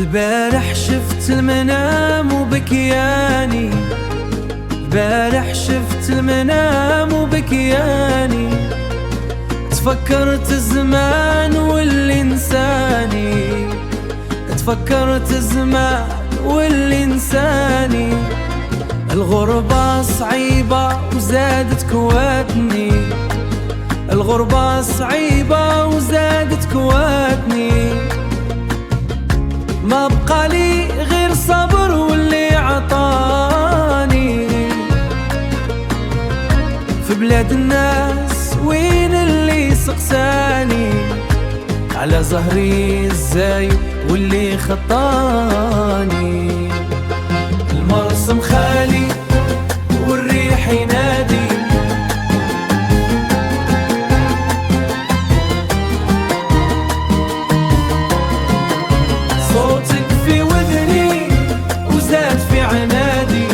البارح شفت المنام وبكياني، البارح شفت المنام وبكياني، تفكرت الزمان واللي انساني، تفكرت الزمان واللي انساني. الغربة صعيبة وزادت كواتني، الغربة صعيبة وزادت كواتني، ما بقى لي غير صبر واللي عطاني. في بلاد الناس وين اللي سقساني، على ظهري الزايد واللي خطاني. المرسم خالي والريح ينادي، صوتك في وذني وزاد في عنادي،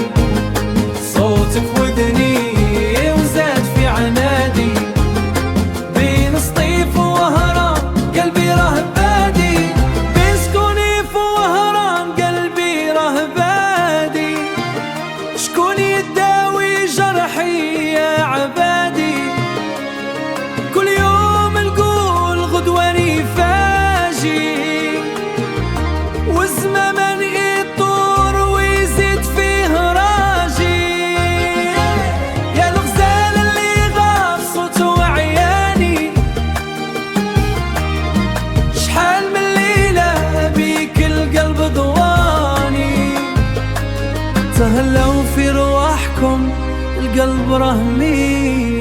صوتك في وذني وزاد في عنادي. بين سطيف ووهران قلبي راه بادي، بين سكوني ووهران قلبي راه بادي. شكون يداوي جرحي يا عبادي، كل يوم نقول غدواني فاجي، والزمان يطور ويزيد فيه راجي. يا الغزال اللي غاب صوته عياني، شحال من ليلة بيك القلب ضواني. تهلاو في رواحكم القلب راه مين